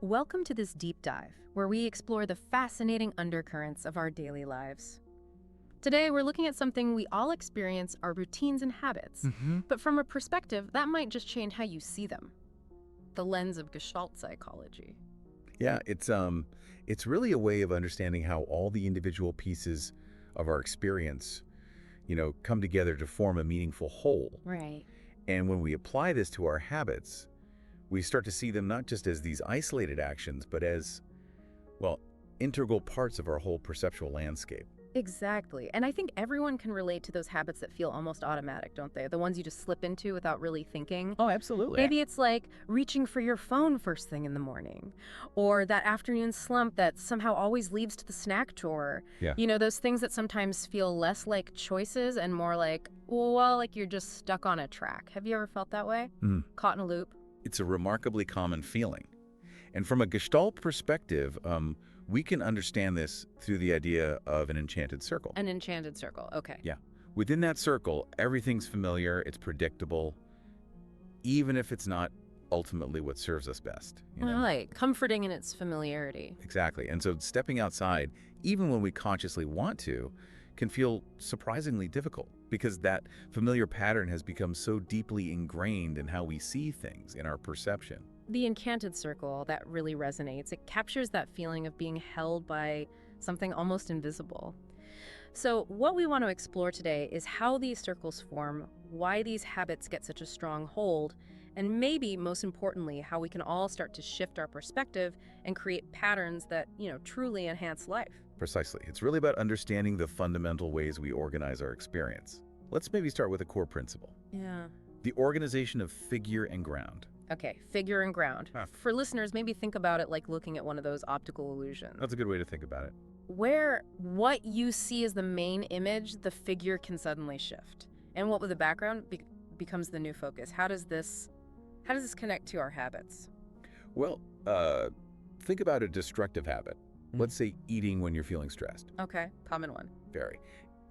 Welcome to this deep dive, where we explore the fascinating undercurrents of our daily lives. Today, we're looking at something we all experience, our routines and habits, but from a perspective that might just change how you see them. The lens of Gestalt psychology. Yeah, it's really a way of understanding how all the individual pieces of our experience, come together to form a meaningful whole. Right. And when we apply this to our habits, we start to see them not just as these isolated actions, but as, well, integral parts of our whole perceptual landscape. Exactly. And I think everyone can relate to those habits that feel almost automatic, don't they? The ones you just slip into without really thinking. Oh, absolutely. Maybe it's like reaching for your phone first thing in the morning, or that afternoon slump that somehow always leads to the snack drawer. Yeah. Those things that sometimes feel less like choices and more like, well, like you're just stuck on a track. Have you ever felt that way? Caught in a loop? It's a remarkably common feeling. And from a Gestalt perspective, we can understand this through the idea of an enchanted circle. An enchanted circle, okay. Yeah. Within that circle, everything's familiar, it's predictable, even if it's not ultimately what serves us best. Right, comforting in its familiarity. Exactly. And so stepping outside, even when we consciously want to, can feel surprisingly difficult because that familiar pattern has become so deeply ingrained in how we see things, in our perception. The enchanted circle, that really resonates. It captures that feeling of being held by something almost invisible. So what we want to explore today is how these circles form, why these habits get such a strong hold, and maybe, most importantly, how we can all start to shift our perspective and create patterns that, truly enhance life. Precisely. It's really about understanding the fundamental ways we organize our experience. Let's maybe start with a core principle. Yeah. The organization of figure and ground. Okay, figure and ground. For listeners, maybe think about it like looking at one of those optical illusions. That's a good way to think about it. Where what you see as the main image, the figure can suddenly shift. And what with the background becomes the new focus. How does this connect to our habits? Well, think about a destructive habit. Let's say eating when you're feeling stressed. Okay, common one. Very.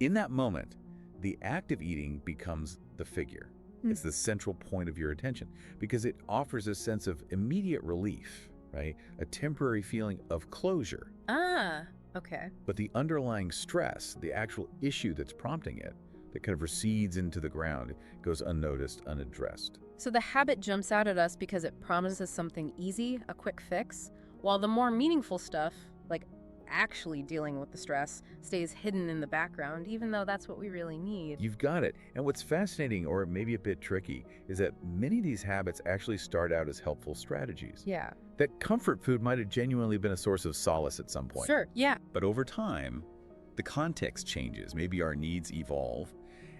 In that moment, the act of eating becomes the figure. It's the central point of your attention because it offers a sense of immediate relief, right? A temporary feeling of closure. Ah, okay. But the underlying stress, the actual issue that's prompting it, that kind of recedes into the ground, goes unnoticed, unaddressed. So the habit jumps out at us because it promises something easy, a quick fix, while the more meaningful stuff, like actually dealing with the stress, stays hidden in the background, even though that's what we really need. You've got it. And what's fascinating, or maybe a bit tricky, is that many of these habits actually start out as helpful strategies. Yeah. That comfort food might have genuinely been a source of solace at some point. Sure, yeah. But over time, the context changes. Maybe our needs evolve,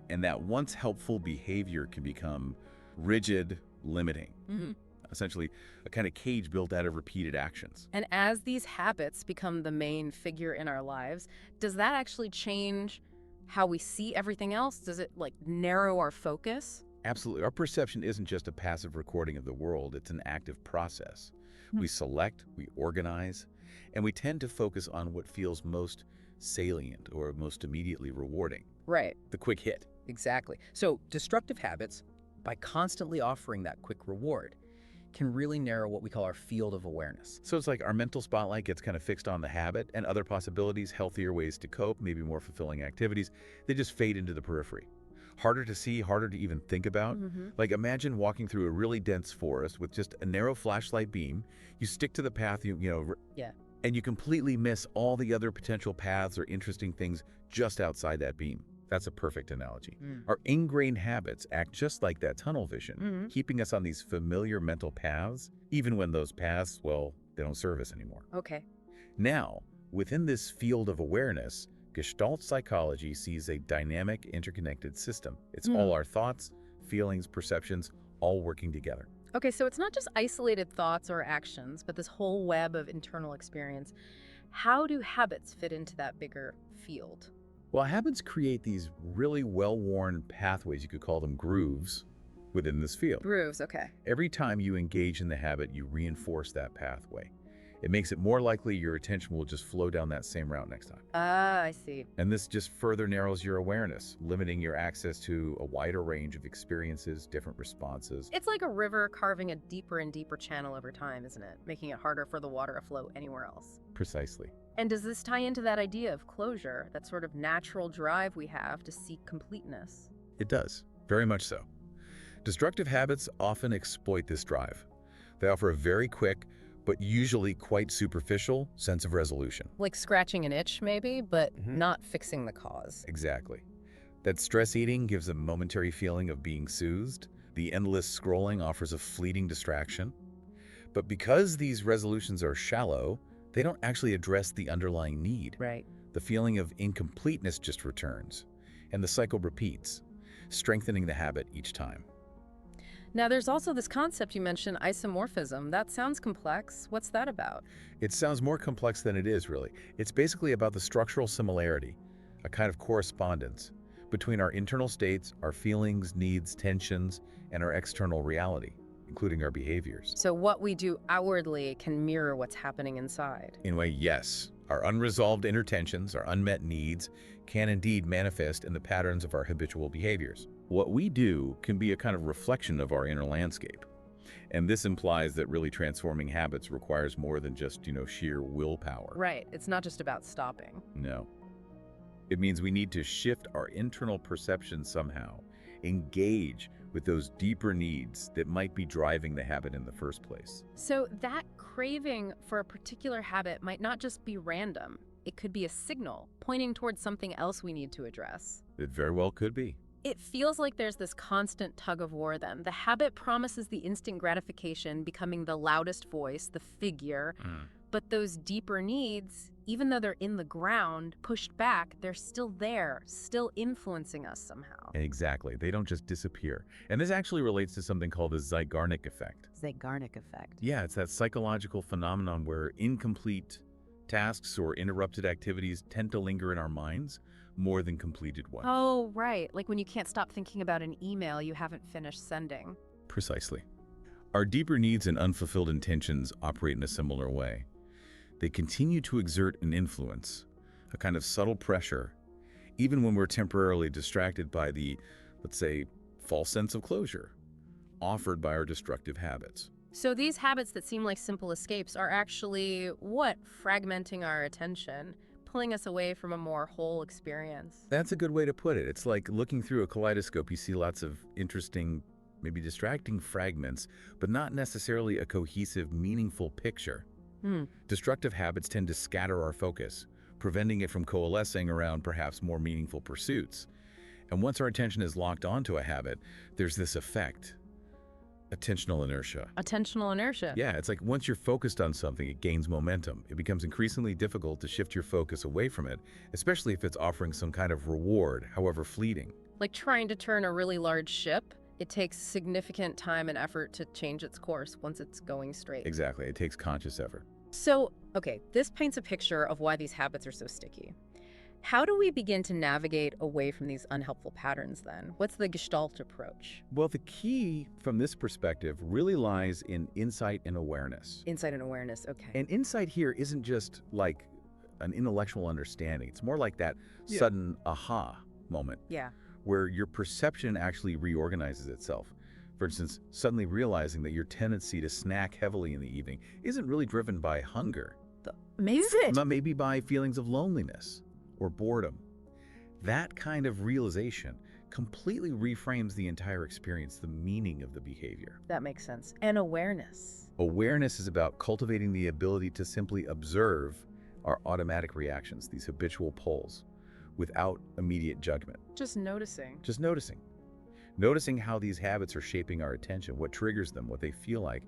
and that once helpful behavior can become rigid, limiting. Essentially, a kind of cage built out of repeated actions. And as these habits become the main figure in our lives, does that actually change how we see everything else? Does it, narrow our focus? Absolutely. Our perception isn't just a passive recording of the world, it's an active process. We select, we organize, and we tend to focus on what feels most salient or most immediately rewarding. Right. The quick hit. Exactly. So destructive habits, by constantly offering that quick reward, can really narrow what we call our field of awareness. So it's like our mental spotlight gets kind of fixed on the habit, and other possibilities, healthier ways to cope, maybe more fulfilling activities, they just fade into the periphery. Harder to see, harder to even think about. Like imagine walking through a really dense forest with just a narrow flashlight beam. You stick to the path, Yeah. and you completely miss all the other potential paths or interesting things just outside that beam. That's a perfect analogy. Our ingrained habits act just like that tunnel vision, keeping us on these familiar mental paths, even when those paths, well, they don't serve us anymore. Okay. Now, within this field of awareness, Gestalt psychology sees a dynamic, interconnected system. It's all our thoughts, feelings, perceptions, all working together. Okay, so it's not just isolated thoughts or actions, but this whole web of internal experience. How do habits fit into that bigger field? Well, habits create these really well-worn pathways, you could call them grooves, within this field. Grooves, okay. Every time you engage in the habit, you reinforce that pathway. It makes it more likely your attention will just flow down that same route next time. Ah, I see. And this just further narrows your awareness, limiting your access to a wider range of experiences, different responses. It's like a river carving a deeper and deeper channel over time, isn't it? Making it harder for the water to flow anywhere else. Precisely. And does this tie into that idea of closure, that sort of natural drive we have to seek completeness? It does, very much so. Destructive habits often exploit this drive. They offer a very quick, but usually quite superficial sense of resolution. Like scratching an itch, maybe, but not fixing the cause. Exactly. That stress eating gives a momentary feeling of being soothed. The endless scrolling offers a fleeting distraction. But because these resolutions are shallow, they don't actually address the underlying need. Right. The feeling of incompleteness just returns, and the cycle repeats, strengthening the habit each time. Now, there's also this concept you mentioned, isomorphism. That sounds complex. What's that about? It sounds more complex than it is, really. It's basically about the structural similarity, a kind of correspondence, between our internal states, our feelings, needs, tensions, and our external reality, including our behaviors. So what we do outwardly can mirror what's happening inside. In a way, yes. Our unresolved inner tensions, our unmet needs, can indeed manifest in the patterns of our habitual behaviors. What we do can be a kind of reflection of our inner landscape. And this implies that really transforming habits requires more than just, sheer willpower. Right. It's not just about stopping. No. It means we need to shift our internal perception somehow, engage with those deeper needs that might be driving the habit in the first place. So that craving for a particular habit might not just be random. It could be a signal pointing towards something else we need to address. It very well could be. It feels like there's this constant tug of war then. The habit promises the instant gratification, becoming the loudest voice, the figure. But those deeper needs, even though they're in the ground, pushed back, they're still there, still influencing us somehow. Exactly. They don't just disappear. And this actually relates to something called the Zeigarnik effect. Zeigarnik effect. Yeah, it's that psychological phenomenon where incomplete tasks or interrupted activities tend to linger in our minds more than completed ones. Oh, right. Like when you can't stop thinking about an email you haven't finished sending. Precisely. Our deeper needs and unfulfilled intentions operate in a similar way. They continue to exert an influence, a kind of subtle pressure, even when we're temporarily distracted by the, let's say, false sense of closure offered by our destructive habits. So these habits that seem like simple escapes are actually what? Fragmenting our attention, pulling us away from a more whole experience. That's a good way to put it. It's like looking through a kaleidoscope. You see lots of interesting, maybe distracting fragments, but not necessarily a cohesive, meaningful picture. Destructive habits tend to scatter our focus, preventing it from coalescing around perhaps more meaningful pursuits. And once our attention is locked onto a habit, there's this effect. Attentional inertia. Attentional inertia. Yeah, it's like once you're focused on something, it gains momentum. It becomes increasingly difficult to shift your focus away from it, especially if it's offering some kind of reward, however fleeting. Like trying to turn a really large ship. It takes significant time and effort to change its course once it's going straight. Exactly. It takes conscious effort. So, okay, this paints a picture of why these habits are so sticky. How do we begin to navigate away from these unhelpful patterns then? What's the Gestalt approach? Well, the key from this perspective really lies in insight and awareness. Insight and awareness, okay. And insight here isn't just like an intellectual understanding. It's more like that sudden aha moment. Yeah. Where your perception actually reorganizes itself. For instance, suddenly realizing that your tendency to snack heavily in the evening isn't really driven by hunger. Maybe by feelings of loneliness or boredom. That kind of realization completely reframes the entire experience, the meaning of the behavior. That makes sense. And awareness. Awareness is about cultivating the ability to simply observe our automatic reactions, these habitual pulls, without immediate judgment. Just noticing. Just noticing. Noticing how these habits are shaping our attention, what triggers them, what they feel like.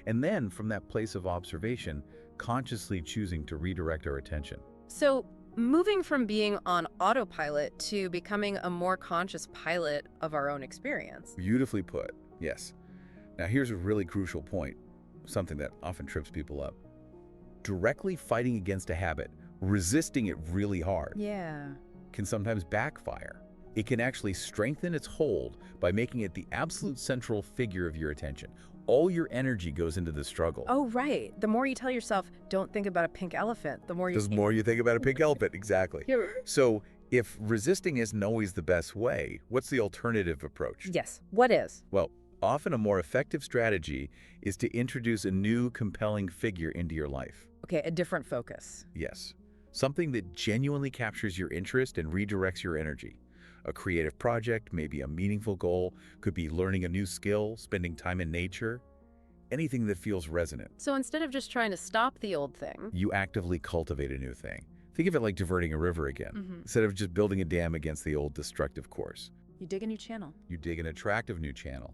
And then, from that place of observation, consciously choosing to redirect our attention. So, moving from being on autopilot to becoming a more conscious pilot of our own experience. Beautifully put, yes. Now here's a really crucial point, something that often trips people up. Directly fighting against a habit, resisting it really hard, can sometimes backfire. It can actually strengthen its hold by making it the absolute central figure of your attention, all your energy goes into the struggle. Oh, right. The more you tell yourself, don't think about a pink elephant, the more you The more you think about a pink elephant, exactly. So if resisting isn't always the best way, what's the alternative approach? Yes. What is? Well, often a more effective strategy is to introduce a new, compelling figure into your life. Okay, a different focus. Yes, something that genuinely captures your interest and redirects your energy. A creative project, maybe a meaningful goal, could be learning a new skill, spending time in nature, anything that feels resonant. So instead of just trying to stop the old thing, You actively cultivate a new thing. Think of it like diverting a river again, instead of just building a dam against the old destructive course. you dig a new channel. You dig an attractive new channel,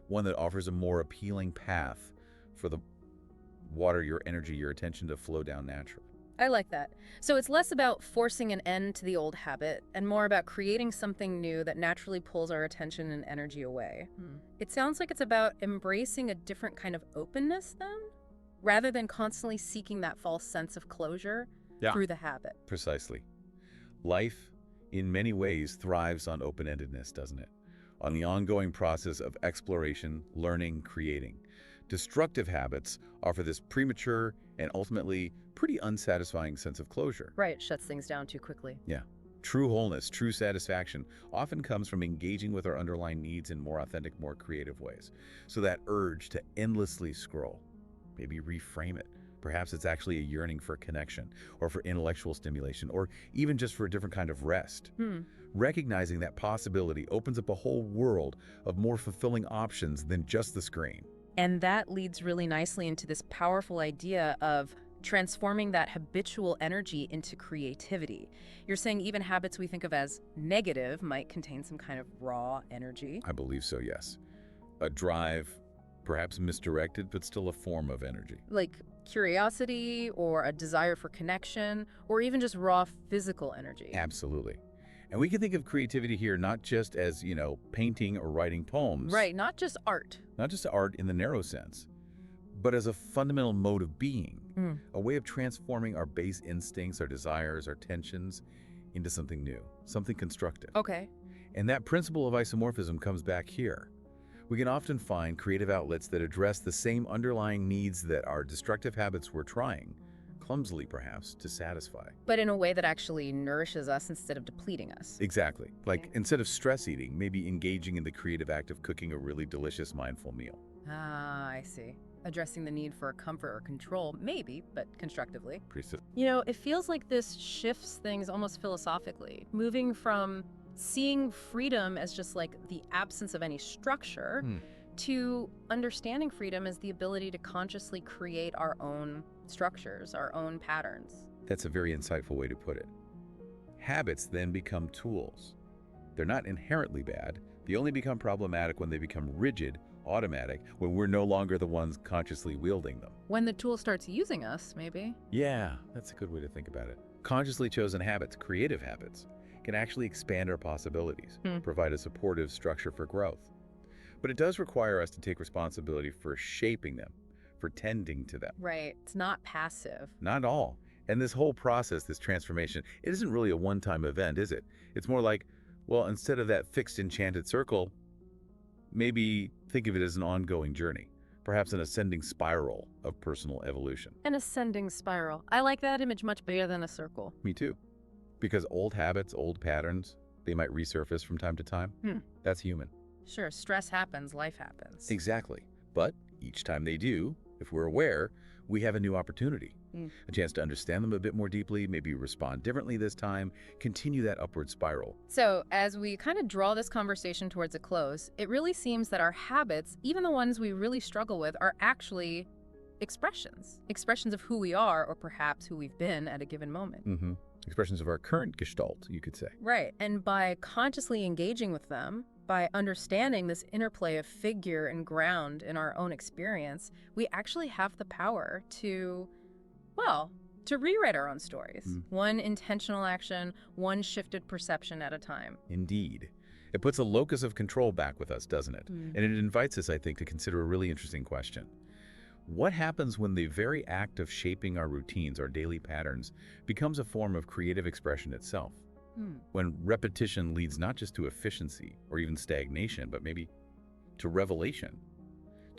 one that offers a more appealing path for the water, your energy, your attention to flow down naturally. I like that. So it's less about forcing an end to the old habit and more about creating something new that naturally pulls our attention and energy away. It sounds like it's about embracing a different kind of openness then, rather than constantly seeking that false sense of closure through the habit. Precisely. Life, in many ways, thrives on open-endedness, doesn't it? On the ongoing process of exploration, learning, creating. Destructive habits offer this premature and ultimately pretty unsatisfying sense of closure. Right, it shuts things down too quickly. Yeah. True wholeness, true satisfaction often comes from engaging with our underlying needs in more authentic, more creative ways. So that urge to endlessly scroll, maybe reframe it. Perhaps it's actually a yearning for connection or for intellectual stimulation or even just for a different kind of rest. Recognizing that possibility opens up a whole world of more fulfilling options than just the screen. And that leads really nicely into this powerful idea of transforming that habitual energy into creativity. You're saying even habits we think of as negative might contain some kind of raw energy. I believe so, yes. A drive, perhaps misdirected, but still a form of energy. Like curiosity or a desire for connection or even just raw physical energy. Absolutely. And we can think of creativity here not just as, painting or writing poems. Right, not just art. Not just art in the narrow sense, but as a fundamental mode of being, a way of transforming our base instincts, our desires, our tensions into something new, something constructive. Okay. And that principle of isomorphism comes back here. We can often find creative outlets that address the same underlying needs that our destructive habits were trying, clumsily perhaps, to satisfy. But in a way that actually nourishes us instead of depleting us. Exactly. Like instead of stress eating, maybe engaging in the creative act of cooking a really delicious mindful meal. Ah, I see. Addressing the need for comfort or control, maybe, but constructively. Precis- It feels like this shifts things almost philosophically, moving from seeing freedom as just like the absence of any structure to understanding freedom as the ability to consciously create our own structures, our own patterns. That's a very insightful way to put it. Habits then become tools. They're not inherently bad. They only become problematic when they become rigid, automatic, when we're no longer the ones consciously wielding them. When the tool starts using us, maybe. Yeah, that's a good way to think about it. Consciously chosen habits, creative habits, can actually expand our possibilities, provide a supportive structure for growth. But it does require us to take responsibility for shaping them, for tending to them. Right. It's not passive. Not all. And this whole process, this transformation, it isn't really a one-time event, is it? It's more like, well, instead of that fixed enchanted circle, maybe think of it as an ongoing journey, perhaps an ascending spiral of personal evolution. An ascending spiral. I like that image much better than a circle. Me too. Because old habits, old patterns, they might resurface from time to time. That's human. Sure, stress happens, life happens. Exactly. But each time they do, if we're aware, we have a new opportunity. A chance to understand them a bit more deeply, maybe respond differently this time, continue that upward spiral. So as we kind of draw this conversation towards a close, it really seems that our habits, even the ones we really struggle with, are actually expressions. Expressions of who we are or perhaps who we've been at a given moment. Expressions of our current gestalt, you could say. Right. And by consciously engaging with them, by understanding this interplay of figure and ground in our own experience, we actually have the power to, well, to rewrite our own stories. One intentional action, one shifted perception at a time. Indeed. It puts a locus of control back with us, doesn't it? And it invites us, I think, to consider a really interesting question. What happens when the very act of shaping our routines, our daily patterns, becomes a form of creative expression itself? When repetition leads not just to efficiency or even stagnation, but maybe to revelation,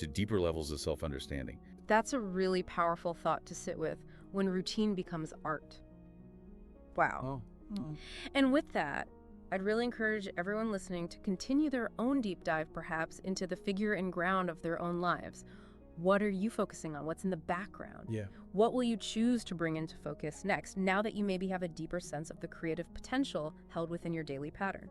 to deeper levels of self-understanding. That's a really powerful thought to sit with when routine becomes art. Wow. Oh. And with that, I'd really encourage everyone listening to continue their own deep dive, perhaps, into the figure and ground of their own lives. What are you focusing on? What's in the background? Yeah. What will you choose to bring into focus next, now that you maybe have a deeper sense of the creative potential held within your daily pattern?